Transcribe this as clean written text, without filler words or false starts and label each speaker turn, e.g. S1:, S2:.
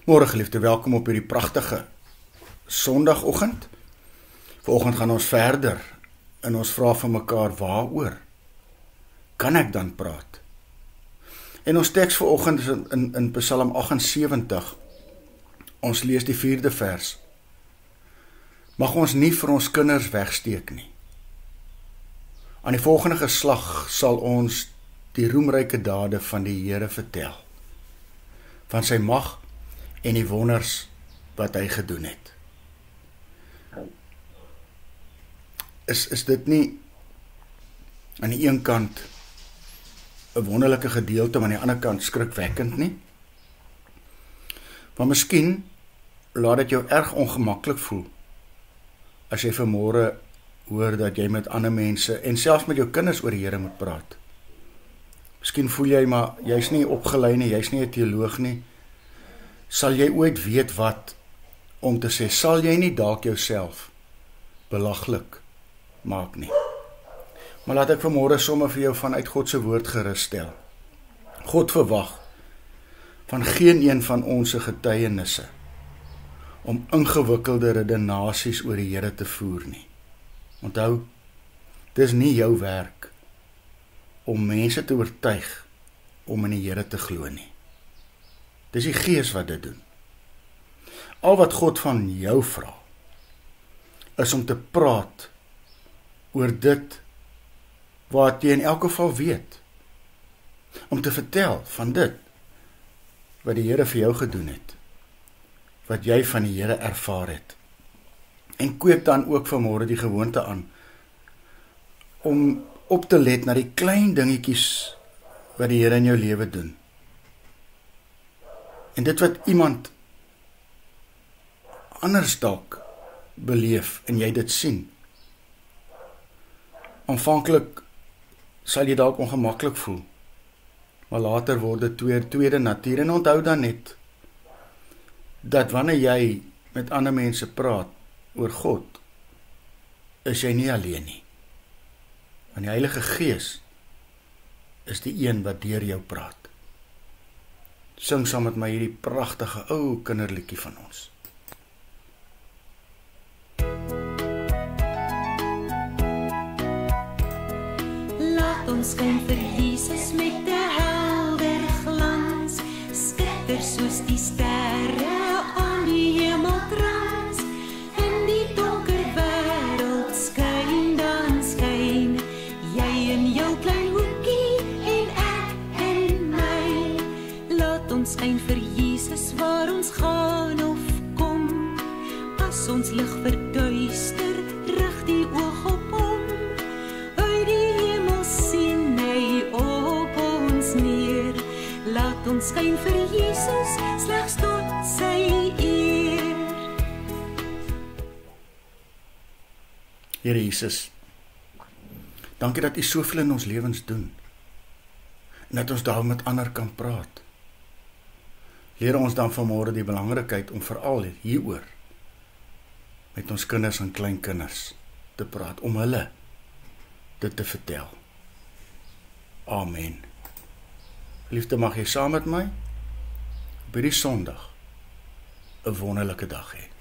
S1: Môre geliefde, welkom op hierdie pragtige Sondagoggend. Vanoggend gaan ons verder en ons vra vir mekaar, waaroor kan ek dan praat? En ons teks vanoggend is in Psalm 78. Ons lees die 4de vers. Mag ons nie vir ons kinders wegsteek nie. Aan die volgende geslag sal ons die roemryke dade van die Here vertel, van sy mag en die wonders wat hy gedoen het. Is dit nie aan die een kant 'n wonderlike gedeelte, maar aan die ander kant skrikwekkend nie? Maar miskien laat dit jou erg ongemaklik voel as jy vanmôre hoor dat jy met ander mense en selfs met jou kinders oor die Here moet praat. Miskien voel jy, maar jy's nie opgelei nie, jy's nie 'n teoloog nie. Sal jy ooit weet wat om te sê? Sal jy nie dalk jouself belaglik maak nie? Maar laat ek vanmôre sommer vir jou vanuit God se woord gerus stel. God verwag van geen een van ons se getuienisse om ingewikkelde redenasies oor die Here te voer nie. Onthou, dis nie jou werk om mense te oortuig om in die Here te glo nie. Dis die Gees wat dit doen. Al wat God van jou vra, is om te praat oor dit wat jy in elk geval weet. Om te vertel van dit wat die Here vir jou gedoen het, wat jy van die Here ervaar het. En kweek dan ook vanmôre die gewoonte aan om op te let na die klein dingetjies wat die Here in jou lewe doen. En dit wat iemand anders dalk beleef en jy dit sien. Aanvanklik sal jy dalk ongemaklik voel, maar later word dit tweede natuur. En onthou dan net dat wanneer jy met ander mense praat oor God, is jy nie alleen nie. Want die Heilige Gees is die een wat deur jou praat. Sing saam met my hierdie pragtige ou kinderliedjie van ons.
S2: Laat ons skyn vir Jesus met 'n helder glans, skitter soos die sterre aan die hemeltrans. In die donker wêreld skyn dan skyn jy in jou klein hoekie en ek in my. Laat ons skyn vir Jesus waar ons gaan of kom. As ons lig verduister, rig die oog op hom. Uit die hemel sien hy op ons neer. Laat ons skyn vir Jesus, slegs tot sy eer.
S1: Here Jesus, dankie dat U soveel in ons lewens doen, en dat ons daar met ander kan praat. Leer ons dan vanmôre die belangrikheid om veral hieroor met ons kinders en kleinkinders te praat, om hulle dit te vertel. Amen. Liefde, mag jy saam met my op hierdie Sondag 'n wonderlike dag hê.